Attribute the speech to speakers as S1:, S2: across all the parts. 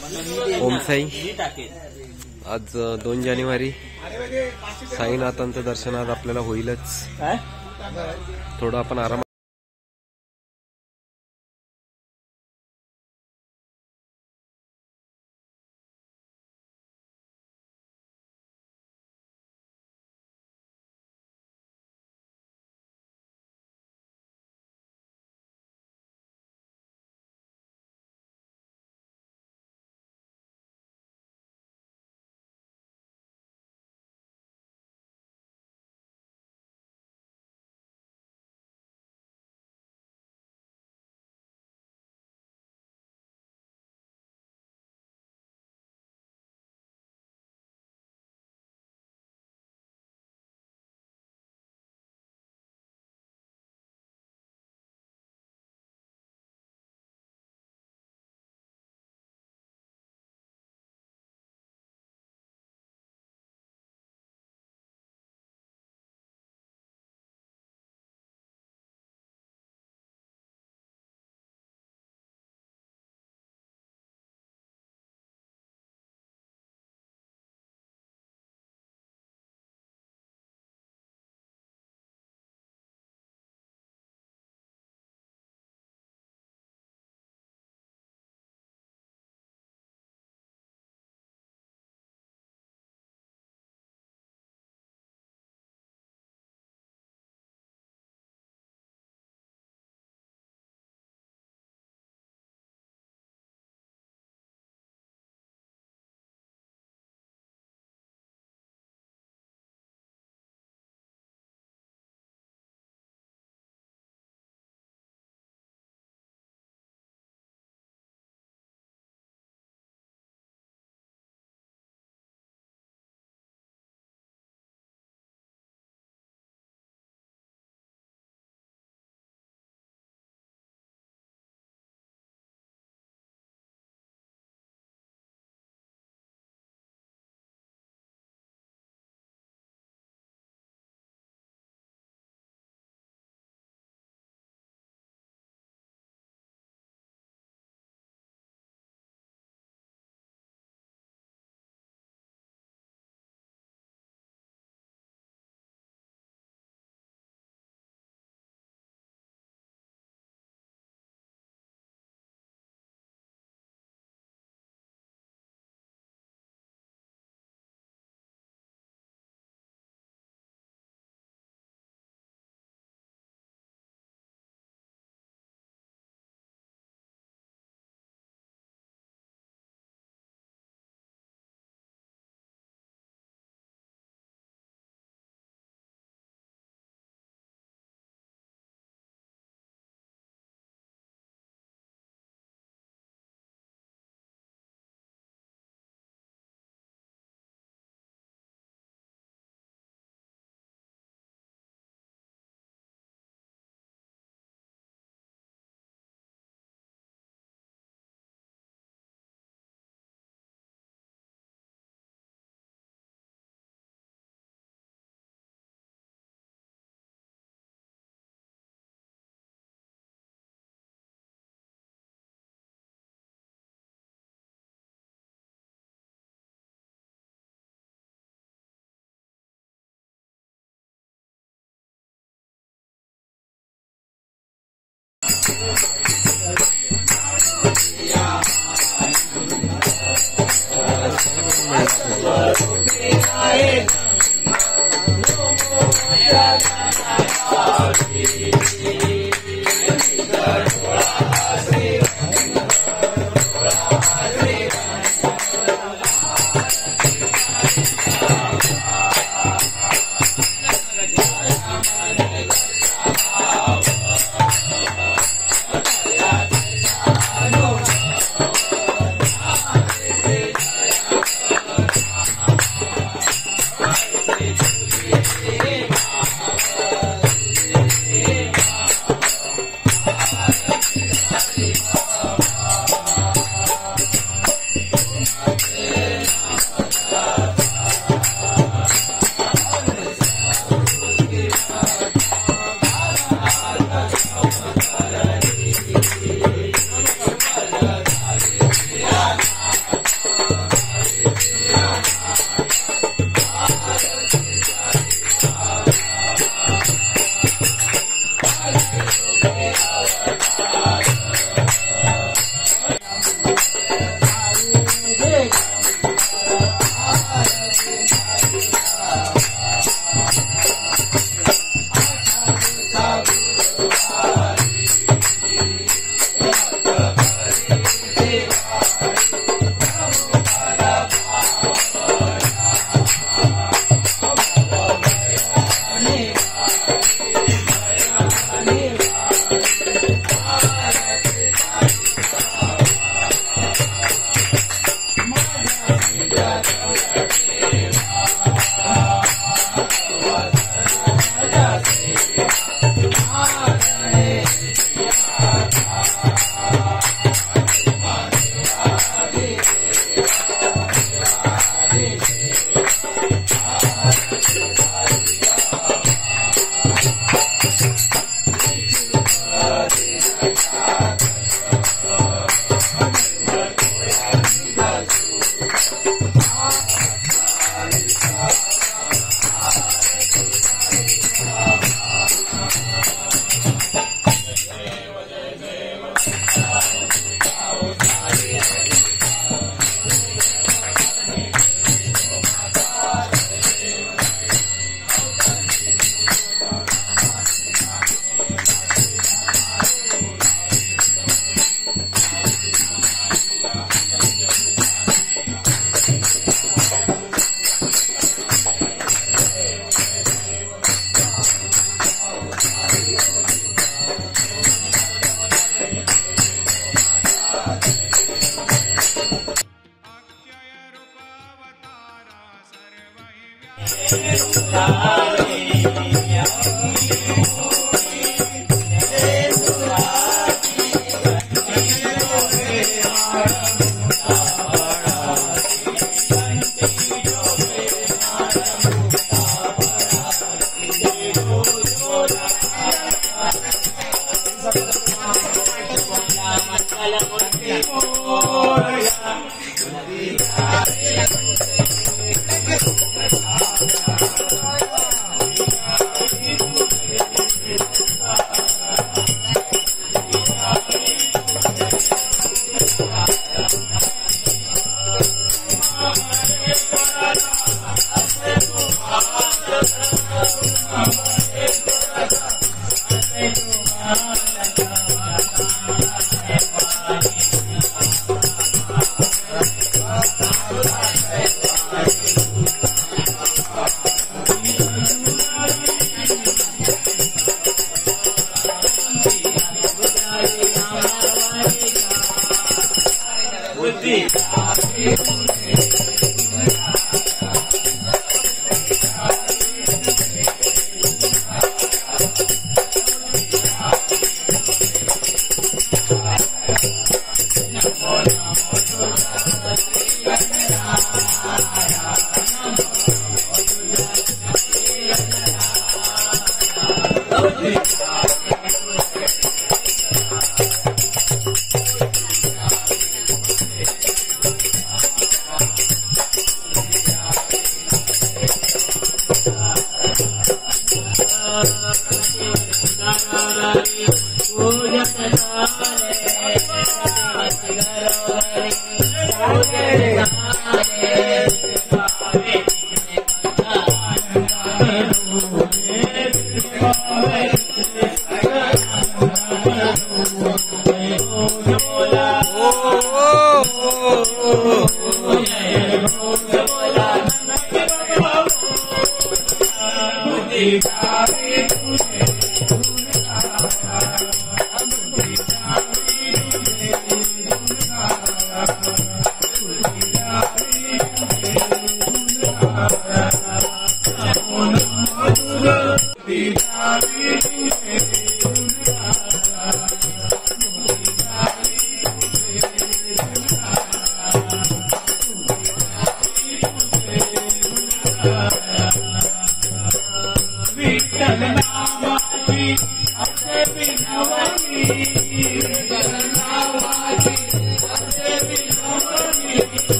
S1: ओम साई। आज 2 जानेवारी साईनाथांचं दर्शन आज आपल्याला होईलच। थोडं आपण आराम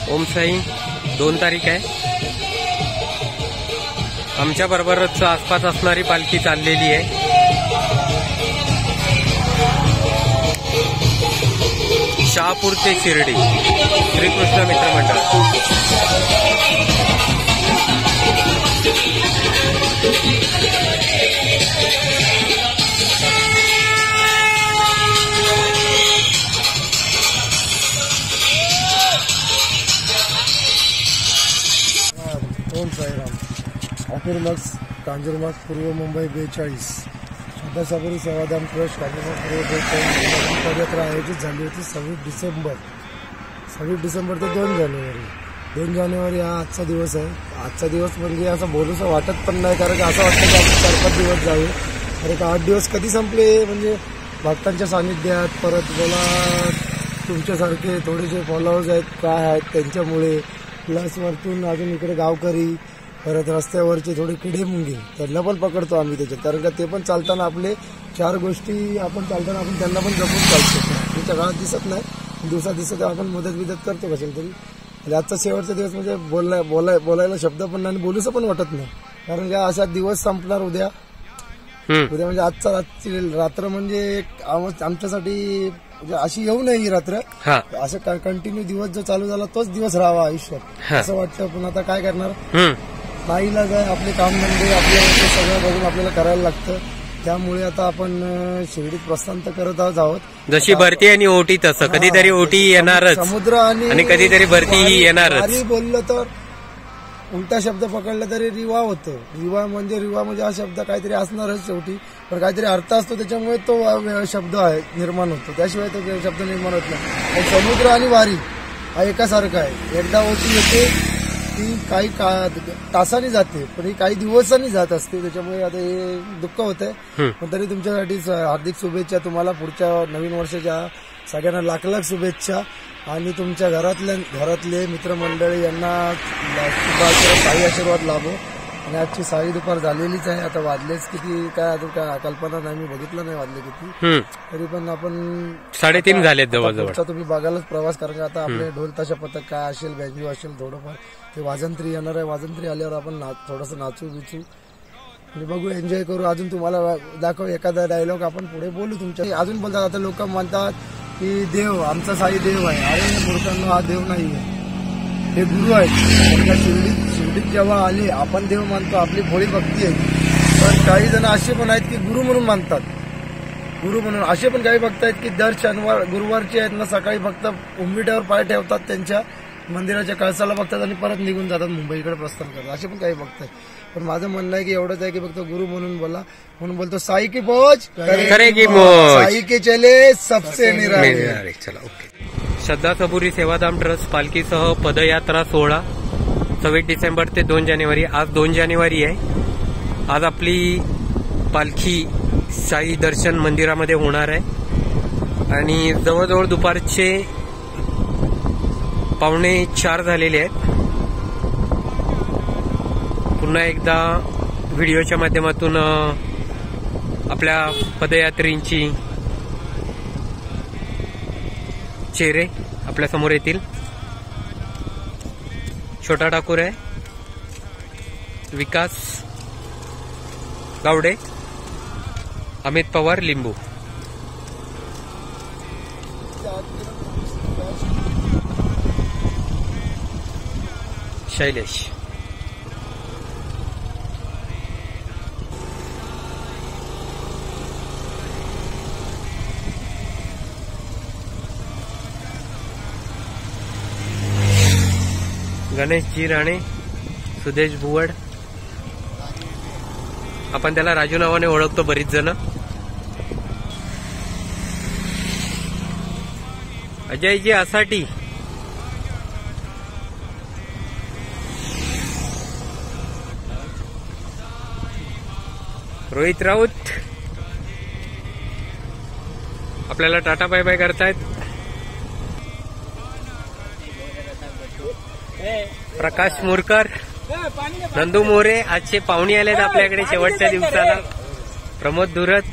S1: ओम साई 2 तारीख आहे. आमच्या बरोबरच आसपास असणारी पालखी चाललेली आहे. शहापूर ते शिर्डी श्रीकृष्ण मित्र मंडळ.
S2: ओम साईराम. अपूर्णक्स कांजूरमार्ग पूर्व मुंबई 42 अभ्यासापुरी सेवाधाम ट्रस्ट कांजूरमार्ग पूर्व 42 पदयात्रा आयोजित झाली होती 26 डिसेंबर ते 2 जानेवारी. 2 जानेवारी हा आजचा दिवस आहे. आजचा दिवस म्हणजे असं बोलूसं वाटत पण नाही, कारण असं वाटतं की आपण 4-5 दिवस जावे. अरे 8 दिवस कधी संपले. म्हणजे भक्तांच्या सानिध्यात परत बोला तुमच्यासारखे थोडेसे फॉलोअर्स आहेत काय आहेत त्यांच्यामुळे, प्लस वरतून अजून इकडे गावकरी, परत रस्त्यावरचे थोडे किडे मुंगे त्यांना पण पकडतो आम्ही त्याच्यात. कारण का ते पण चालताना आपले 4 गोष्टी आपण चालताना आपण त्यांना पण जपून चालतो. तुमच्या काळात दिसत नाही, दिवसात दिसत आपण मदत करतो कशाला तरी. आजचा शेवटचा दिवस म्हणजे बोलायला शब्द पण नाही आणि बोलूसं पण वाटत नाही. कारण का अशा दिवस संपणार उद्या म्हणजे आजची रात्र म्हणजे आमच्यासाठी अशी येऊ नये ही रात्र. असं कंटिन्यू दिवस जो चालू झाला तोच दिवस राहावा आयुष्यात असं वाटतं. पण आता काय करणार, नाईलाज आहे. आपले कामधंदे आपल्याला सगळं बघून आपल्याला करायला लागतं. त्यामुळे आता आपण शिर्डीत प्रस्थान करत आहोत.
S1: जशी भरती आणि ओटी तसं कधीतरी ओटी येणारच,
S2: समुद्र आणि
S1: कधीतरी भरती ही येणारच.
S2: बोललं तर उलटा शब्द पकडला तरी रिवा होतं. रिवा म्हणजे हा शब्द काहीतरी असणारच शेवटी, पण काहीतरी अर्थ असतो त्याच्यामुळे तो शब्द आहे निर्माण होतो, त्याशिवाय तो शब्द निर्माण होत नाही. पण समुद्र आणि वारी हा एकासारखा आहे. एकदा ओटी येते ती काही तासांनी जाते, पण ही काही दिवसांनी जात असते. त्याच्यामुळे आता हे दुःख होत आहे. पण तरी तुमच्यासाठी हार्दिक शुभेच्छा. तुम्हाला पुढच्या नवीन वर्षाच्या सगळ्यांना लाख लाख शुभेच्छा. आणि तुमच्या घरातले मित्रमंडळी यांना साई आशीर्वाद लाभो. आणि आजची साई दुपार झालेलीच आहे. आता वाजलेच किती काय अजून काय कल्पना नाही, मी बघितलं नाही वाजले किती, तरी पण आपण
S1: 3:30 झालेत जवळजवळ.
S2: तुम्ही बघायलाच प्रवास कारण आता आपले ढोल ताशा पथक काय असेल, बँजू असेल, थोडंफार ते वाजंत्री येणार आहे. वाजंत्री आल्यावर आपण थोडंसं नाचू बिचू आणि बघू, एन्जॉय करू. अजून तुम्हाला दाखव एखादा डायलॉग आपण पुढे बोलू तुमच्या. अजून बोलतात आता लोक म्हणतात की देव आमचा साई देव आहे. अरे मूर्खांनो, हा देव नाही आहे, हे गुरु आहेत. शिर्डीत जेव्हा आले आपण देव मानतो, आपली भोळी भक्ती आहे. पण काही जण असे पण आहेत की गुरु म्हणून मानतात, गुरु म्हणून. असे पण काही भक्त आहेत की दर शनिवार गुरुवारचे आहेत ना, सकाळी फक्त उंबिट्यावर पाय ठेवतात, त्यांच्या मंदिराच्या कळसाला बघतात आणि परत निघून जातात, मुंबईकडे प्रस्थान करतात. असे पण काही भक्त आहेत. पण माझं म्हणणं आहे की एवढंच आहे की फक्त गुरु म्हणून बोला, म्हणून बोलतो साई की पोच
S1: करेगी मौज,
S2: साई के चले सबसे निराळे.
S1: चला ओके. श्रद्धा सबुरी सेवाधाम ट्रस्ट पालखीसह पदयात्रा सोहळा 26 डिसेंबर ते 2 जानेवारी. आज 2 जानेवारी आहे. आज आपली पालखी साई दर्शन मंदिरामध्ये होणार आहे आणि जवळजवळ दुपारचे 3:45 झालेले आहेत. पुन्हा एकदा व्हिडिओच्या माध्यमातून आपल्या पदयात्रींची चेहरे आपल्या समोर येतील. छोटा ठाकूर आहे, विकास गावडे, अमित पवार लिंबू, शैलेश. गणेशजी राणे, सुदेश भुवड, आपण त्याला राजू नावाने ओळखतो बरीच जण. अजयजी आसाठी, रोहित राऊत आपल्याला टाटा बाय बाय करतायत. प्रकाश मोरकर, नंदू मोरे आजचे पाहुणे आलेत आपल्याकडे शेवटच्या दिवसाला. प्रमोद धुरत,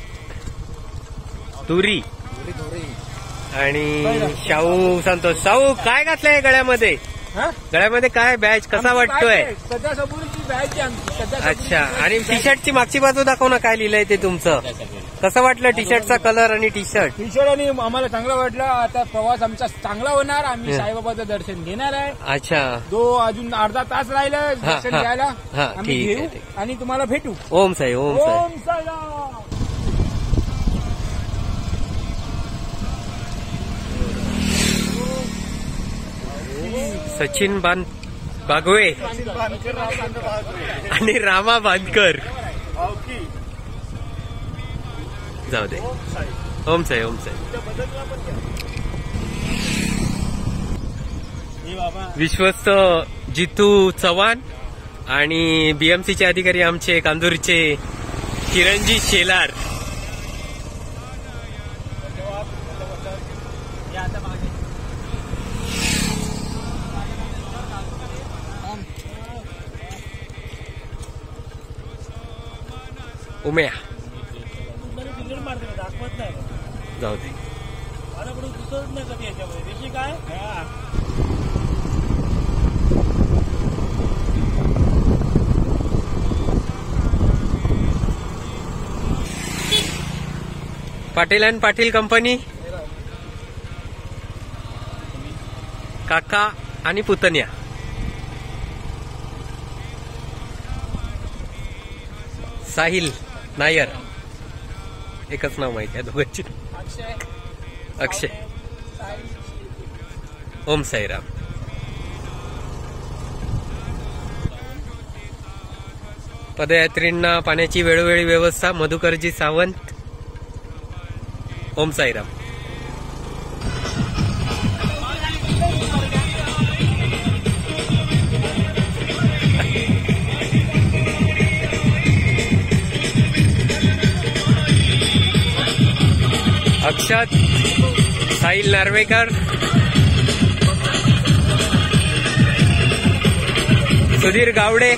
S1: तुरी आणि शाहू संतोष. शाहू काय घातलंय गळ्यामध्ये? गळ्यामध्ये काय बॅच कसा वाटतोय? अच्छा, आणि टी शर्टची मागची बाजू दाखव ना, काय लिहिलंय ते तुमचं? कसं वाटलं टी शर्टचा कलर आणि टी शर्ट?
S3: टी शर्ट आणि आम्हाला चांगलं वाटलं. आता प्रवास आमचा चांगला होणार. आम्ही साईबाबाचं दर्शन घेणार आहे.
S1: अच्छा,
S3: अजून अर्धा तास राहिलं दर्शन घ्यायला. आम्ही घेऊ आणि तुम्हाला भेटू.
S1: ओम साई, ओम साई.
S3: ओम साई.
S1: सचिन बागवे आणि रामा बांदकर. जाऊ दे. ओम साई, ओम साई. विश्वस्त जितू चव्हाण आणि बीएमसीचे अधिकारी आमचे कांदूरचे किरणजी शेलार. उम्या. जाऊ दे. पाटील अँड पाटील कंपनी, काका आणि पुतण्या. साहिल नायर, एकच नाव माहिती आहे दोघांची. अक्षय. ओम साईराम. पदयात्रींना पाण्याची वेळोवेळी व्यवस्था मधुकरजी सावंत. ओम साईराम. अक्षत, साहिल नार्वेकर, सुधीर गावडे,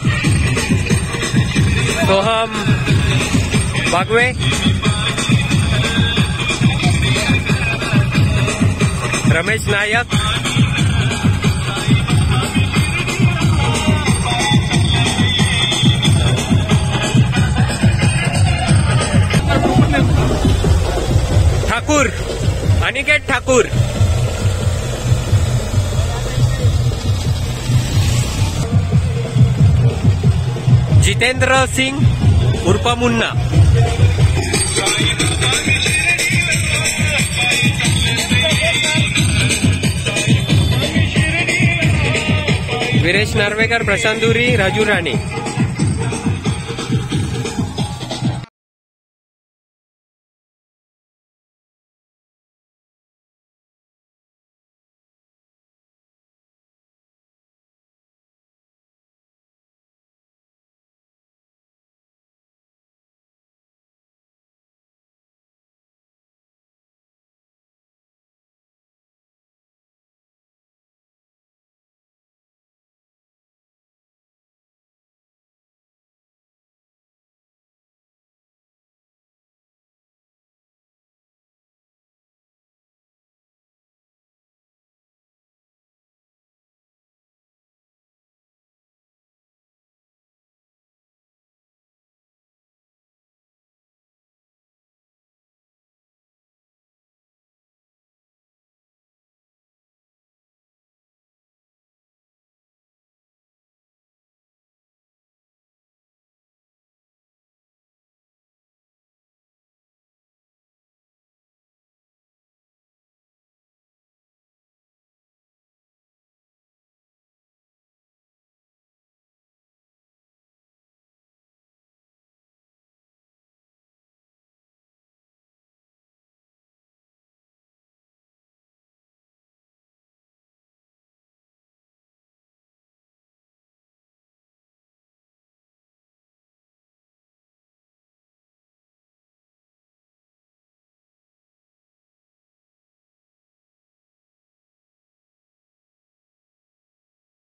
S1: सोहम बागवे, रमेश नायक, ठाकूर, अनिकेत ठाकूर, जितेंद्र सिंह उर्फ मुन्ना, वीरेश नार्वेकर, प्रशांत दुरी, राजू राणे.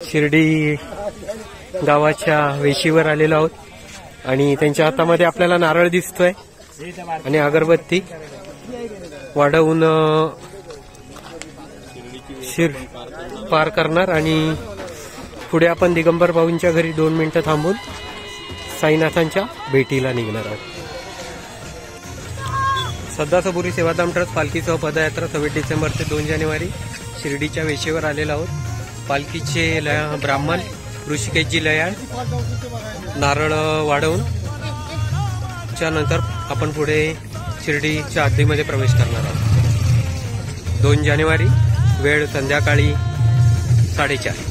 S1: शिर्डी गावाच्या वेशीवर आलेलो आहोत आणि त्यांच्या हातामध्ये आपल्याला नारळ दिसतोय आणि अगरबत्ती वाढवून शिर पार करणार आणि पुढे आपण दिगंबर भाऊंच्या घरी 2 मिनिटं थांबून साईनाथांच्या भेटीला निघणार आहोत. सध्या सबुरी सेवाधाम ट्रस्ट पालखीसह पदयात्रा 26 डिसेंबर ते 2 जानेवारी शिर्डीच्या वेशीवर आलेलो आहोत. पालखीचे ब्राह्मण ऋषिकेशजी लयाळ नारळ वाढवून त्यानंतर आपण पुढे शिर्डीच्या आदीमध्ये प्रवेश करणार आहोत. 2 जानेवारी, वेळ संध्याकाळी 4:30.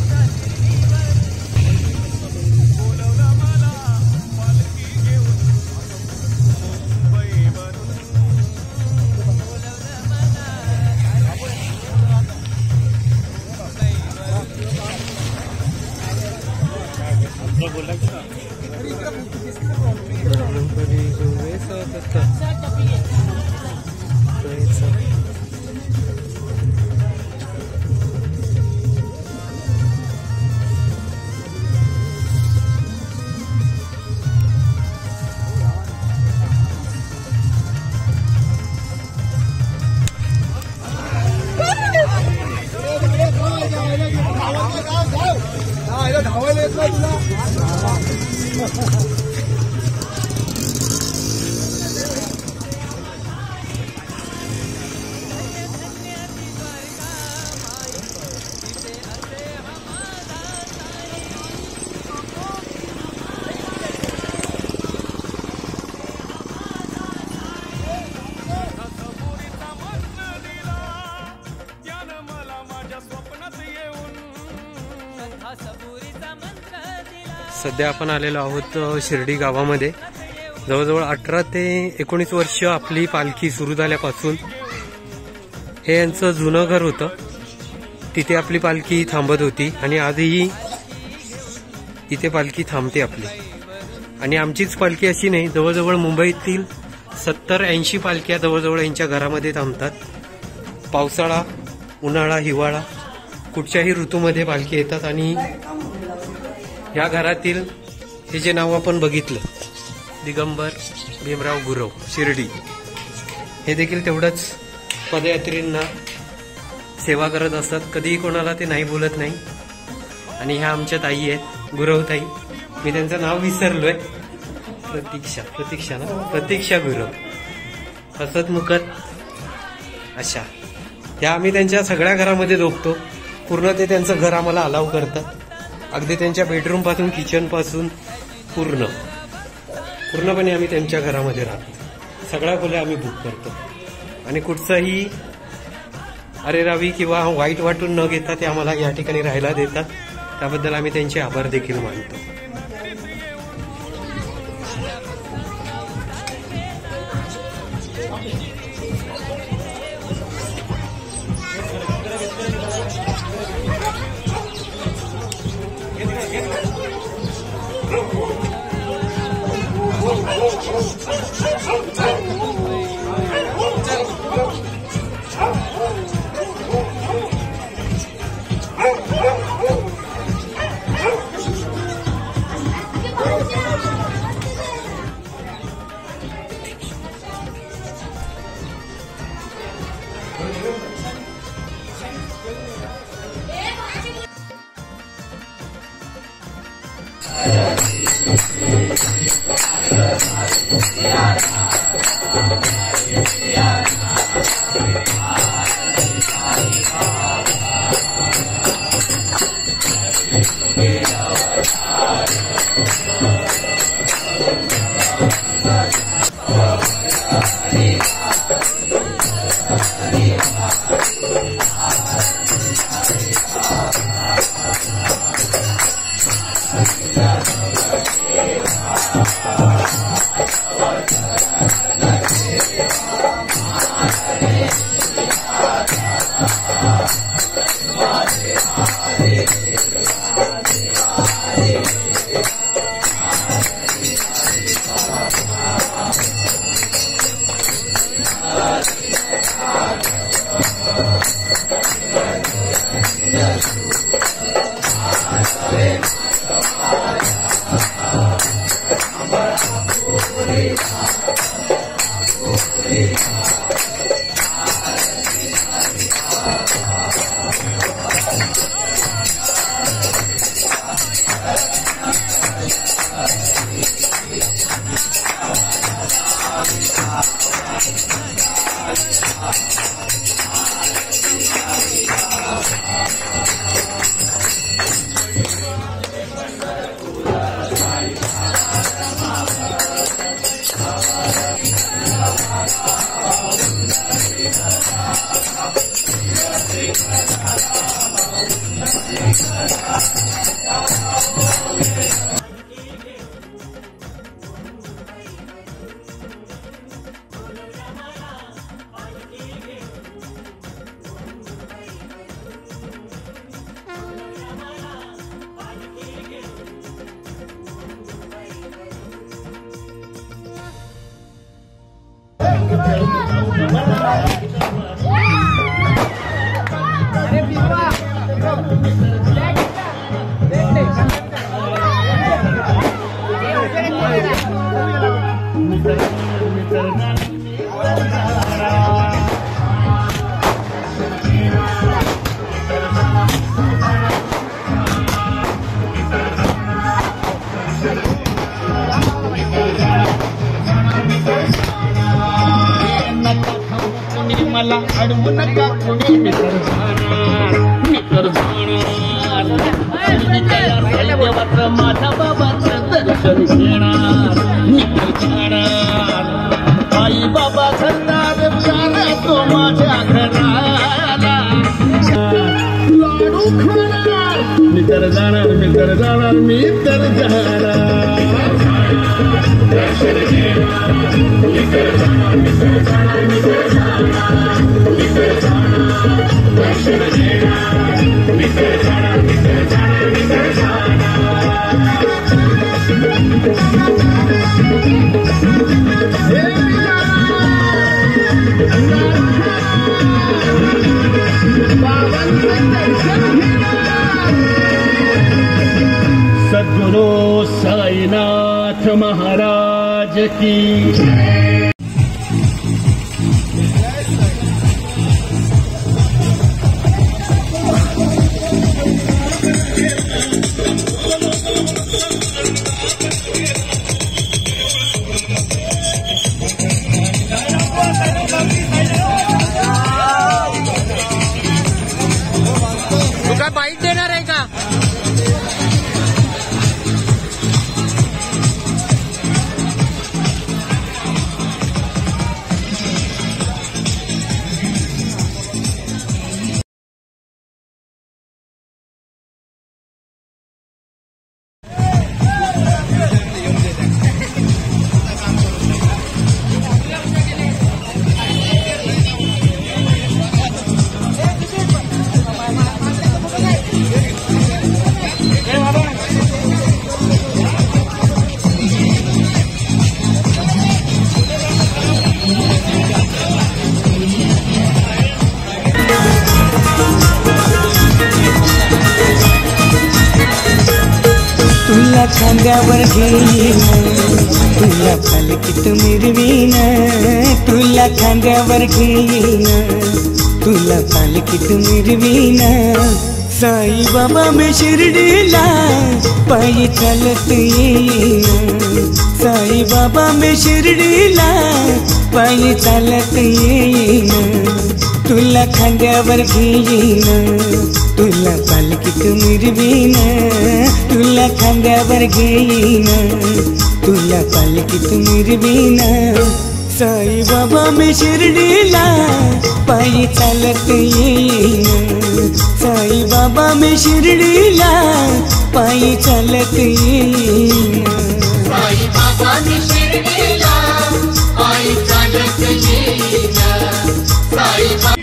S1: सध्या आपण आलेलो आहोत शिर्डी गावामध्ये. जवळजवळ 18 ते 19 वर्ष आपली पालखी सुरू झाल्यापासून हे यांचं जुनं घर होतं. तिथे आपली पालखी थांबत होती आणि आजही इथे पालखी थांबते आपली. आणि आमचीच पालखी अशी नाही, जवळजवळ मुंबईतील 70-80 पालख्या जवळजवळ यांच्या घरामध्ये थांबतात. पावसाळा, उन्हाळा, हिवाळा कुठच्याही ऋतूमध्ये पालखी येतात. आणि या घरातील हे जे नाव आपण बघितलं, दिगंबर भीमराव गुरव शिर्डी, हे देखील तेवढंच पदयात्रींना सेवा करत असतात. कधीही कोणाला ते नाही बोलत नाही. आणि ह्या आमच्या ताई आहेत, गुरव ताई. मी त्यांचं नाव विसरलोय. प्रतीक्षा गुरव, हसत मुखत अशा. ह्या आम्ही त्यांच्या सगळ्या घरामध्ये झोपतो. पूर्ण ते त्यांचं घर आम्हाला अलाव करतात. अगदी त्यांच्या बेडरूम पासून, किचन पासून पूर्णपणे आम्ही त्यांच्या घरामध्ये राहतो. सगळ्या खोल्या आम्ही बुक करतो. आणि कुठचंही अरेरावी किंवा वाईट वाटून न घेता ते आम्हाला या ठिकाणी राहायला देतात. त्याबद्दल आम्ही त्यांचे आभार देखील मानतो.
S4: मला अडवू नका कोणी मित्र जाणार देवाचं माझ्या बाबाचं दर्शन घेणार मित्र जाणार आई बाबा घरदार प्यारा तो माझ्या घराला लाडू खाणार मित्र जाणार तर जाणार मी तर जाणार सद्गुरु साईनाथ महाराज की
S1: तुका बाईट देणार आहे का?
S5: तुला खांद्यावर घेईन, तुला पालखीत मिरवीन, तुला खांद्यावर घेईन, तुला पालखीत मिरवीन. साई बाबा मी शिर्डीला पायी चालत येईन, साई बाबा मी शिर्डीला पायी चालत येईन. तुला खांद्यावर घेईन, तुला पालखीत मिरवीन, तुला खांद्यावर घेईन, तुला पालखीत मिरवीन. साई बाबा मी शिर्डीला पायी चालत येईन, साई बाबा मी शिर्डीला पायी चालत येईन.
S6: साई बाबा मी शिर्डीला पायी चालत येईन. साई बाबा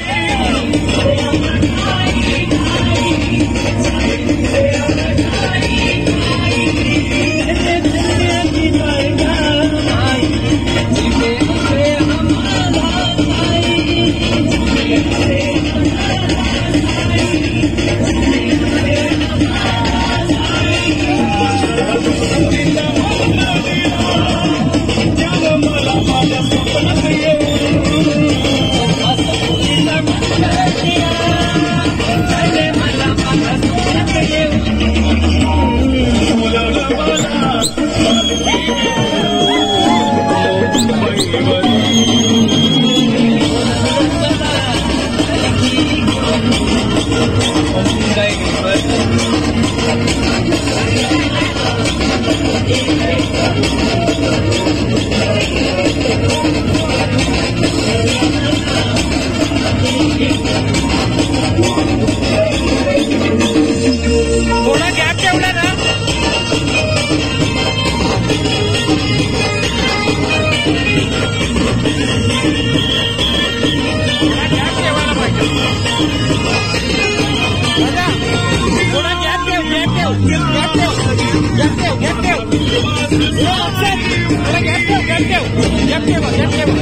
S1: थोडा गॅप ठेवला ना. गॅप ठेवायला पाहिजे. थोडा गॅप ठेव, गॅप ठेव, गॅप ठेव, गॅप ठेव, गॅप ठेव. थोडा गॅप ठेव, गॅप ठेव, गॅप ठेवा, गॅप ठेवा,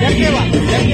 S1: गॅप ठेवा, गॅप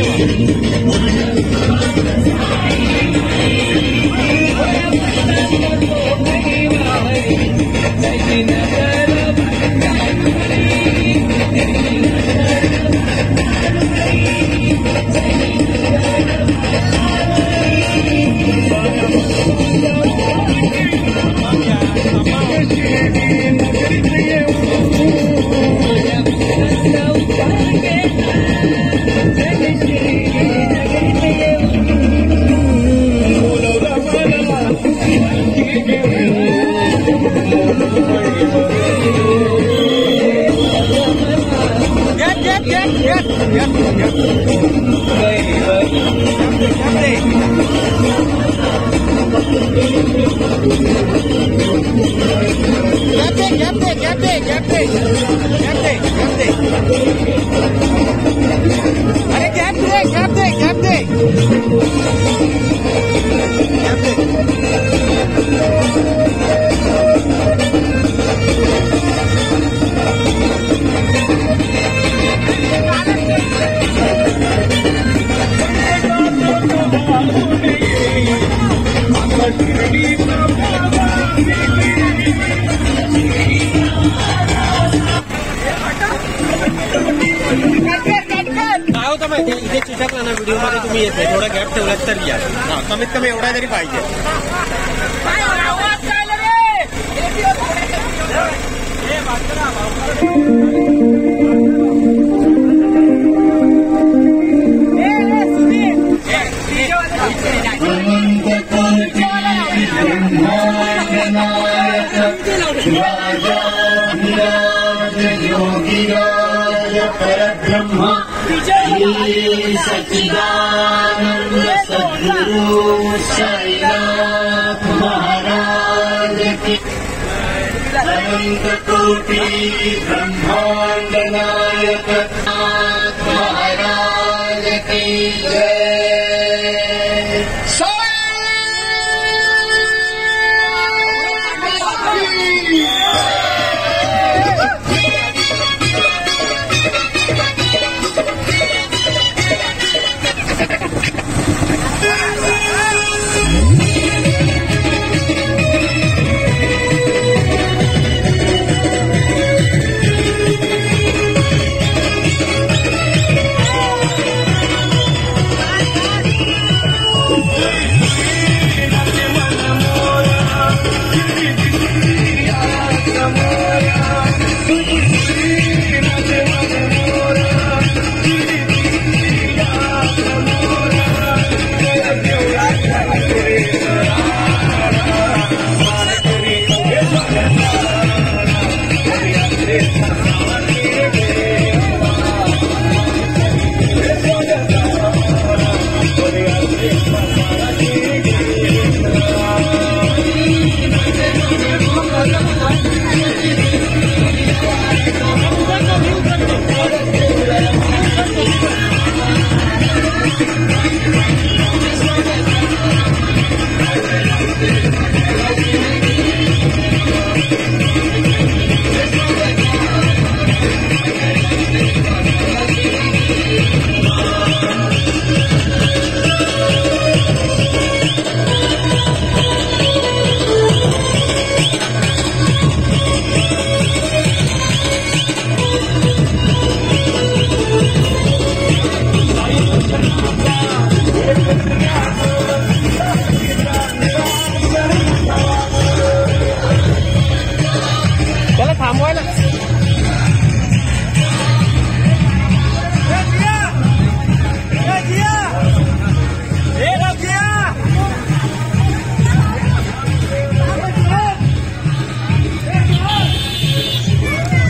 S1: इथे चिटकला ना व्हिडिओ मध्ये तुम्ही येते थोडा गॅप ठेवलात तर या कमीत कमी एवढा तरी पाहिजे.
S4: परब्रह्म सच्चिदानंद सद्गुरु साईनाथ महाराज की अनंत कोटि ब्रह्मांड नायक महाराज की जय.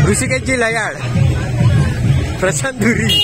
S1: ऋषिकेशजी लयाड, प्रशांत धुरी.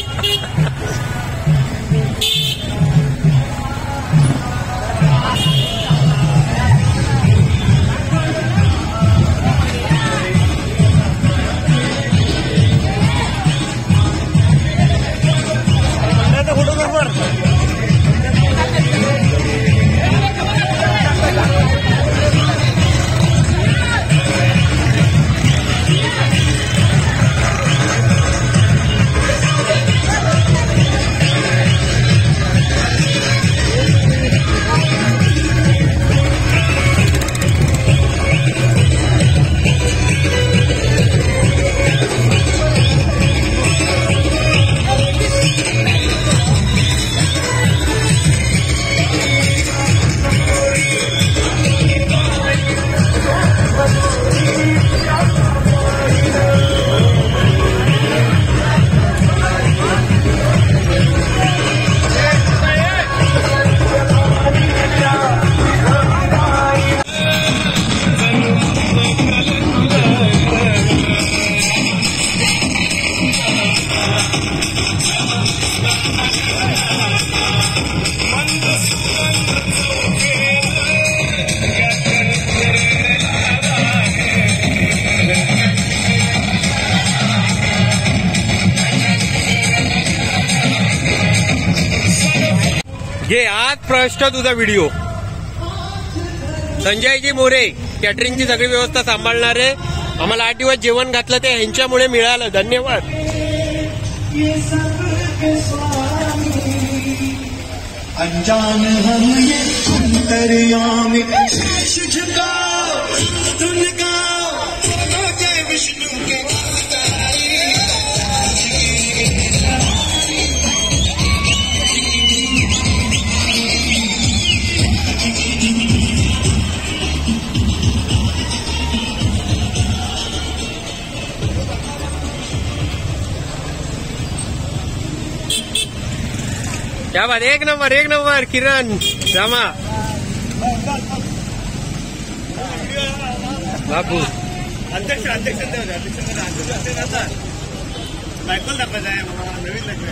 S1: घे आज प्रश्न तुझा व्हिडिओ. संजयजी मोरे कॅटरिंगची सगळी व्यवस्था सांभाळणारे. आम्हाला 8 दिवस जेवण घातलं ते ह्यांच्यामुळे मिळालं. धन्यवाद.
S5: अनजान हम ये अंतर्यामी शीश झुकाओ तुम गाओ जय विष्णु के
S1: क्या बात. एक नंबर किरण रामा बापू.
S7: अध्यक्ष बायकोल दाखवायचं आहे मला नवीन लग्न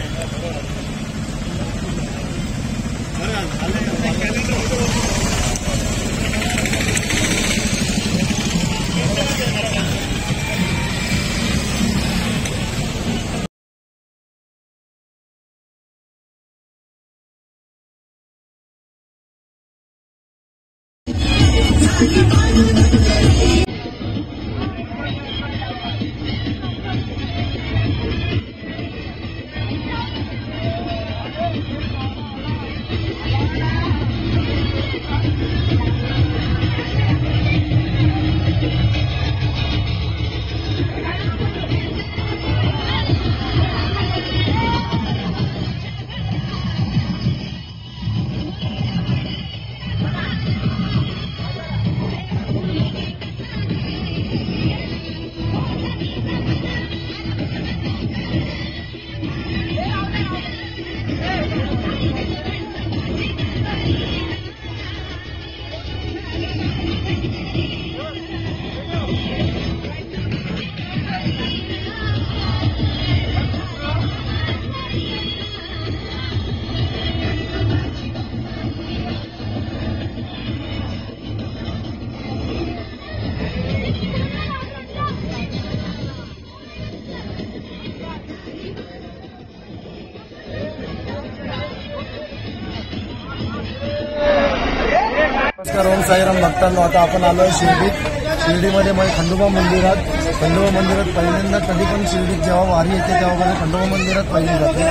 S2: नमस्कार. ओम साईराम भक्तांनो, आता आपण आलोय शिर्डीमध्ये खंडोबा मंदिरात. खंडोबा मंदिरात पहिल्यांदा कधी पण शिर्डीत जेव्हा वारी येते तेव्हा खंडोबा मंदिरात पाहिली जाते.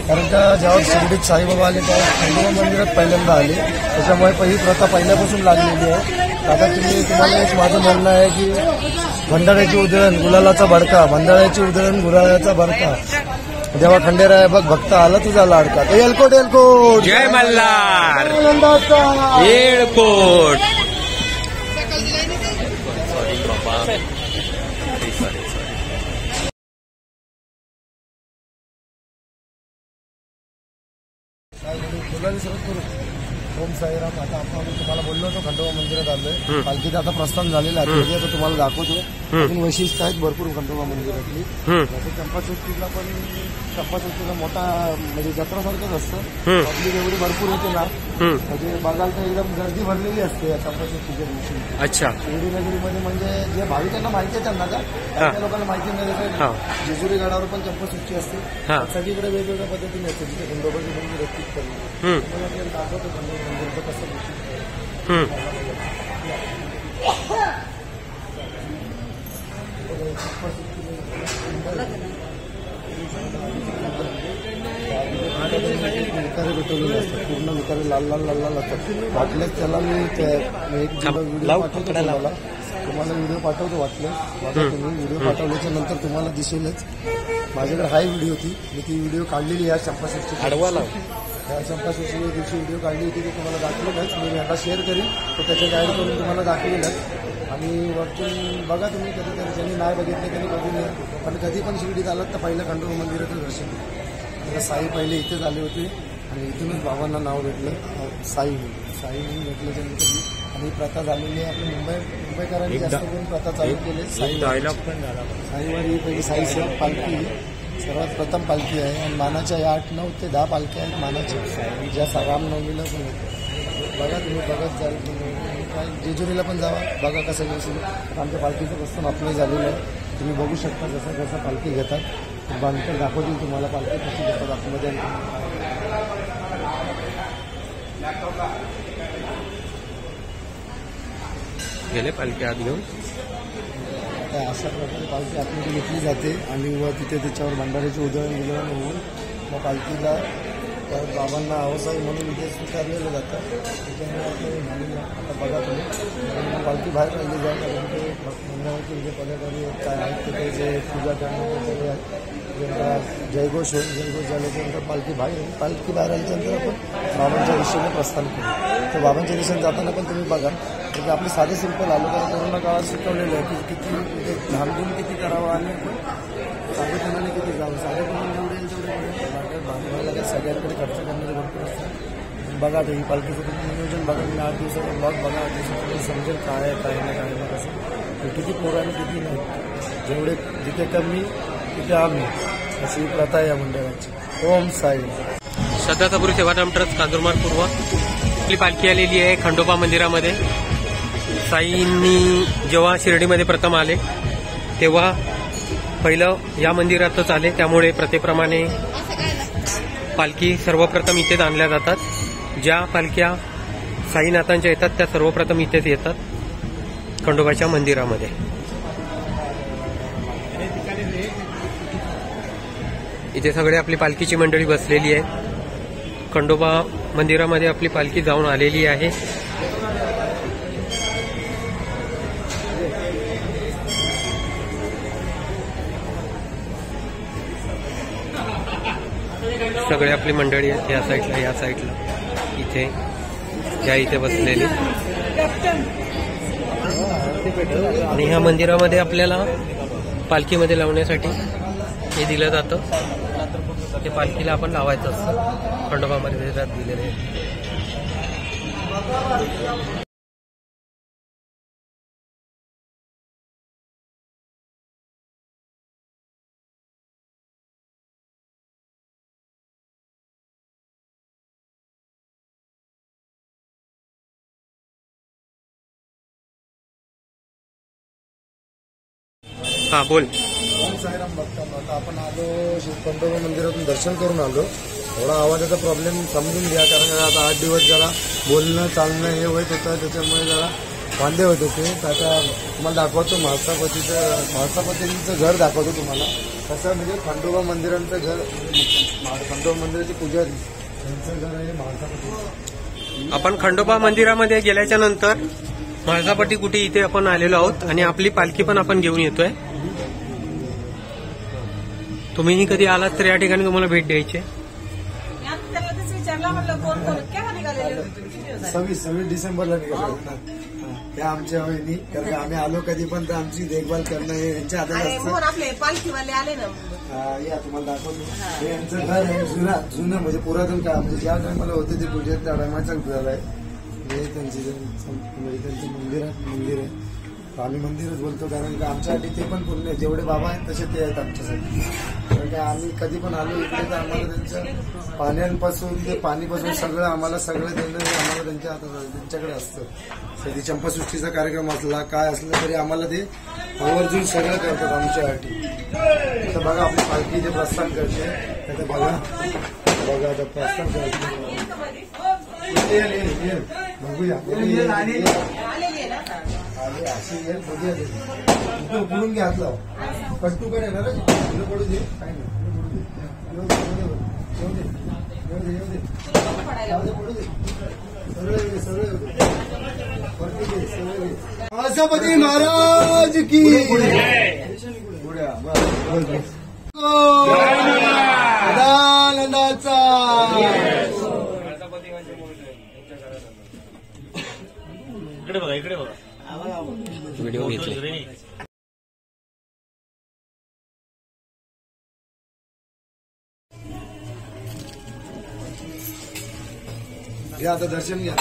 S2: कारण का जेव्हा शिर्डीत साईबाबा आले तेव्हा खंडोबा मंदिरात पहिल्यांदा आले. त्याच्यामुळे ही प्रथा पहिल्यापासून लागलेली आहे. आता तुम्हाला एक माझं म्हणणं आहे की भंडाऱ्याची उधळण गुलालाचा भडका, भंडाऱ्याची उधळण गुलालाचा भडका. जेव्हा खंडेराय बघ भक्त आला तुझा लाडका. एलकोट एलकोट
S1: जय मल्हार.
S2: नंदाचा
S1: येळकोट.
S2: ओम साईराम. आता आपण तुम्हाला बोललो होतो खंडोबा मंदिरात आलोय. पालखीचं आता प्रस्थान झालेलं आहे. आता तुम्हाला दाखवतो. अजून वैशिष्ट्य आहेत भरपूर खंडोबा मंदिरातली. चंपाषष्ठीला मोठा म्हणजे जत्रासारखंच असतं. पब्लिक एवढी भरपूर होते ना म्हणजे बघायला तर एकदम गर्दी भरलेली असते चंपाषष्ठीच्या दिवशी.
S1: अच्छा.
S2: शिर्डी नगरीमध्ये म्हणजे जे भाविकांना माहिती आहे त्यांना का त्या लोकांना माहिती नाही. जेजुरी गडावर पण चंपाषष्ठी असते. सगळीकडे वेगवेगळ्या पद्धतीने असते. जिथे खंडोबाची मंदिर व्यक्तित करणे आपल्याला दाखवतो खंडोबा मंदिरचं कसं विकारी भेटवलेले असतात. पूर्ण विकारी लाल लाल लाल लाल असतात. वाटल्यास त्याला मी एक व्हिडिओ पाठवतो. तुम्हाला व्हिडिओ पाठवतो वाटल्यास. बघा तुम्ही व्हिडिओ पाठवल्याच्या नंतर तुम्हाला दिसेलच. माझ्याकडे हाय व्हिडिओ होती. मी ती व्हिडिओ काढलेली या चंपाषष्ठी आडवाला या चंपाषष्ठीच्या दिवशी व्हिडिओ काढली होती. ती तुम्हाला दाखवलंच. मी आता शेअर करीन तर त्याच्या गाईड करून तुम्हाला दाखवेलच. आणि वरतून बघा तुम्ही कधीतरी ज्यांनी नाही बघितलं त्यांनी बघून या. पण कधी पण शिर्डीत आलात तर पहिलं खंडोबा मंदिराचं दर्शन. आता साई पहिले इथेच आले होते आणि इथूनच बाबांना नाव भेटलं साई म्हणून भेटल्याच्यानंतर आणि प्रथा झालेली आहे. आपली मुंबईकरांनी जास्त करून प्रथा चालू केली. साईवारी ही पहिली साई पालखी सर्वात प्रथम पालखी आहे. आणि मानाच्या या 8, 9 ते 10 पालख्या आहेत मानाच्या ज्या रामनवमीला पण होते. बघा तुम्ही बघत जाल. काय जेजुरीला पण जावा बघा कसं घेऊ. आमच्या पालखीचं प्रस्थान आपलं झालेलं आहे. तुम्ही बघू शकता जसं पालखी घेतात. बांधकर दाखवतील तुम्हाला पालखी कशी घेतात आतमध्ये.
S1: गेले पालखी आत घेऊन.
S2: अशा प्रकारे पालखी आतमध्ये घेतली जाते आणि व तिथे त्याच्यावर भंडाऱ्याची उधळण होऊन मग पालखीला बाबांना आवासाई म्हणून इथे स्वीकारलेलं जातं. त्याच्यामुळे आता बघा तुम्ही पालखी बाहेर काढली जाईल कारण ते मंडळाचे जे पदाधिकारी काय आहेत ते जे पूजा करण्याचे जयघोष होईल. जयघोष झाल्याच्यानंतर पालखी बाहेर येईल. पालखी बाहेर आल्याच्यानंतर आपण बाबांच्या दिशेने प्रस्थान करू. तर बाबांच्या दिशेने जाताना पण तुम्ही बघा म्हणजे आपले साधे सिंपल आलो कारण कोरोना काळात शिकवलेलं आहे की किती म्हणजे धामधूम किती करावं आणि साधेपणाने किती जावं. साधेपणाने जेवढे येईल तेवढे भांडवला काही सगळ्यांकडे खर्च करणारे भरपूर असतात. बघा तर ही पालखीचं तुम्ही नियोजन बघा. मी 8 दिवसाचा ब्लॉग बघा. 8 दिवसात तुम्ही समजेल काय आहे काय नाही काय नाही कसं किती पोरं आणि किती नाही. जेवढे जिथे कमी तिथे आम्ही अशी प्रथा आहे या मंडळाची. ओम साई.
S1: श्रद्धाचापुरी सेवाधाम ट्रस्ट कांजूरमार्ग पूर्व आपली पालखी आलेली आहे खंडोबा मंदिरामध्ये. साईंनी जेव्हा शिर्डीमध्ये प्रथम आले तेव्हा पहिलं या मंदिरातच आले. त्यामुळे प्रथेप्रमाणे पालखी सर्वप्रथम इथेच आणल्या जातात. ज्या पालख्या साईनाथांच्या येतात त्या सर्वप्रथम इथेच येतात खंडोबाच्या मंदिरामध्ये. इथे सगळे आपली पालखीची मंडळी बसलेली आहे. खंडोबा मंदिरामध्ये आपली पालखी जाऊन आलेली आहे. सगळे आपली मंडळी आहेत या साईडला इथे इथे बसलेली. आणि ह्या मंदिरामध्ये आपल्याला पालखीमध्ये लावण्यासाठी हे दिलं जातं. ते पालखीला आपण लावायचं असतं. खंडोबा मंदिरात दिलेलं आहे. हा बोल.
S2: साईराम भक्तांनो, आता आपण आलो खंडोबा मंदिरातून दर्शन करून आलो. थोडा आवाजाचा प्रॉब्लेम समजून घ्या कारण आता 8 दिवस जरा बोलणं चालणं हे होत होतं त्याच्यामुळे जरा वांदे होत होते. तर आता तुम्हाला दाखवतो म्हाळसापतींचं घर दाखवतो तुम्हाला. कसं म्हणजे खंडोबा मंदिरांचं घर, खंडोबा मंदिराचे पुजारी त्यांचं घर आहे म्हाळसापती.
S1: आपण खंडोबा मंदिरामध्ये गेल्याच्या नंतर म्हाळसापट्टी कुठे इथे आपण आलेलो आहोत आणि आपली पालखी पण आपण घेऊन येतोय. तुम्हीही कधी आलात तर या ठिकाणी तुम्हाला भेट द्यायची.
S2: 26 डिसेंबरला निघालो. त्या आमच्या वहिनी कारण आम्ही आलो कधी पण तर आमची देखभाल करणं हे यांच्या हातात असतं.
S8: आपले पालखीवाले आले ना.
S2: या तुम्हाला दाखवतो. हे यांचं घर आहे जुनं म्हणजे पुरातन काळ म्हणजे ज्या टायमाला होते ते पूजेत त्या टायमाचं घर आहे. हे त्यांचं मंदिर आहे. आम्ही मंदिरच बोलतो कारण का आमच्यासाठी ते पण पूर्ण जेवढे बाबा आहेत तसे ते आहेत आमच्यासाठी. कारण का आम्ही कधी पण आलो इकडे तर आम्हाला त्यांच्या पाण्यापासून ते पाणीपासून सगळं आम्हाला सगळं देणं आम्हाला त्यांच्या हातात त्यांच्याकडे असतं. कधी चंपासृष्टीचा कार्यक्रम असला काय असला तरी आम्हाला ते आवर्जून सगळं करतात आमच्यासाठी. आता बघा आपली पालखी इथे प्रस्थान करते. आता बघा आता प्रस्थान करते. बघूया अशी येईल बघूया ते उकडून घ्या हात लाव. कट्टू काय येणार पडू दे काय नाही म्हाळसापती महाराज की सदानंदाचा
S7: इकडे बघा
S1: व्हिडिओ घेतले.
S2: घ्या आता दर्शन घ्या.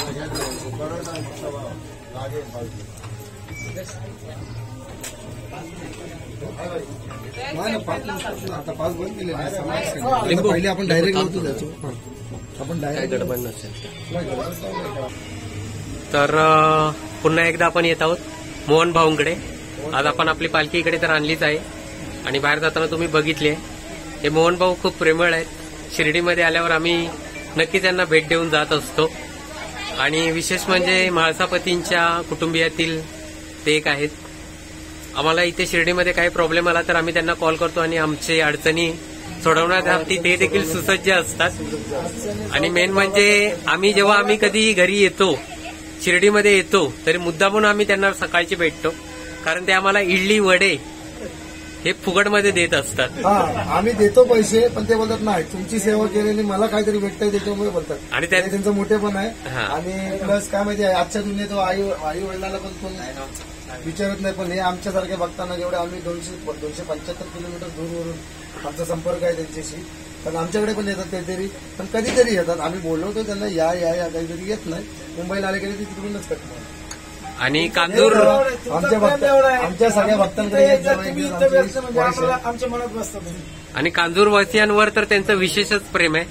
S2: आता 5 बंद केले पहिले आपण डायरेक्ट लावतो त्याचं. आपण डायरेक्ट
S1: बंद नसेल तर पुन्हा एकदा आपण येत आहोत मोहन भाऊंकडे. आज आपण आपली पालखी इकडे तर आणलीच आहे आणि बाहेर जाताना तुम्ही बघितले हे मोहन भाऊ खूप प्रेमळ आहेत. शिर्डीमध्ये आल्यावर आम्ही नक्की त्यांना भेट देऊन जात असतो. आणि विशेष म्हणजे म्हाळसापतींच्या कुटुंबियातील ते एक आहेत. आम्हाला इथे शिर्डीमध्ये काही प्रॉब्लेम आला तर आम्ही त्यांना कॉल करतो आणि आमचे अडचणी सोडवण्यासाठी ते देखील सुसज्ज असतात. आणि मेन म्हणजे जेव्हा आम्ही कधी घरी येतो, शिर्डीमध्ये येतो, तरी मुद्दामून आम्ही त्यांना सकाळची भेटतो, कारण ते आम्हाला इडली वडे हे फुकटमध्ये देत असतात.
S2: आम्ही देतो पैसे, पण ते बोलतात नाही तुमची सेवा केलेली मला काहीतरी भेटतंय त्याच्यामुळे बोलतात. आणि त्यांचं मोठेपण आहे. आणि प्लस काय माहिती आहे, आजच्या दुनियेत आई वडिलांना पण कोण विचारत नाही, पण हे आमच्यासारख्या भक्तांना जेवढे आम्ही 275 किलोमीटर दूरवरून आमचा संपर्क आहे त्यांच्याशी, पण आमच्याकडे पण येतात काहीतरी, पण कधीतरी येतात. आम्ही बोलवतो त्यांना या काहीतरी येत नाही. मुंबईला आले की ते तिकडूनच करतो.
S1: आणि कांजूर
S2: आमच्या सगळ्या भक्तांकडे आमच्या मनात बसतात.
S1: आणि कांजूर वासियांवर तर त्यांचं विशेषच प्रेम आहे.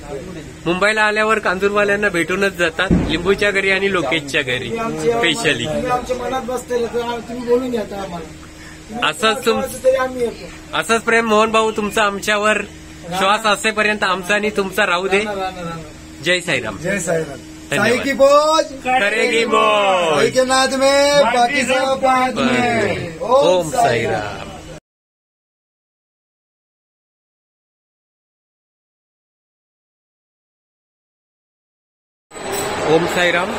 S1: मुंबईला आल्यावर कांजूरवाल्यांना भेटूनच जातात, लिंबूच्या घरी आणि लोकेशच्या घरी स्पेशली.
S2: आमच्या मनात बसते तुम्ही बोलून घ्या आम्हाला.
S1: असंच प्रेम मोहन भाऊ तुमचं आमच्यावर श्वास असेपर्यंत आमचा आणि तुमचा राहू दे. जय साईराम.
S2: जय साईराम.
S1: धन्यवाद.
S2: की बोझ
S1: करेगी बोझ.
S2: के नाद में बाकी सब बाद में.
S1: ओम साईराम. ओम साईराम.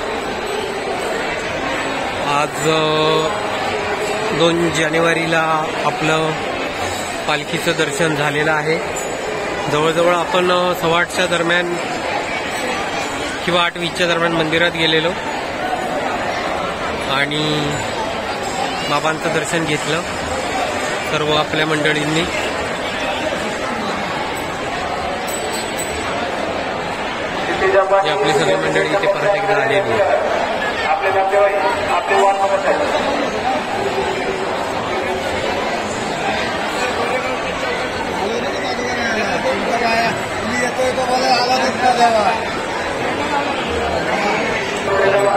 S1: आज 2 जानेवारीला आपलं पालखीचं दर्शन झालेलं आहे. जवळजवळ आपण 8:15च्या दरम्यान किंवा 8:20च्या दरम्यान मंदिरात गेलेलो आणि बाबांचं दर्शन घेतलं सर्व आपल्या मंडळींनी. आपली सगळी मंडळी इथे परत एकदा आलेली आहे.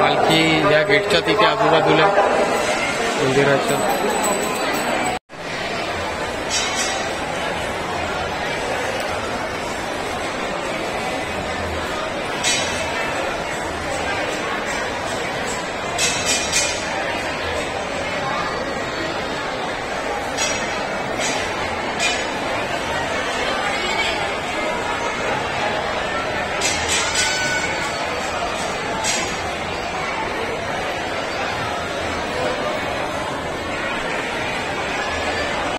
S1: पालखी या गेटच्या तिथे आजूबाजूला मंदिराच्या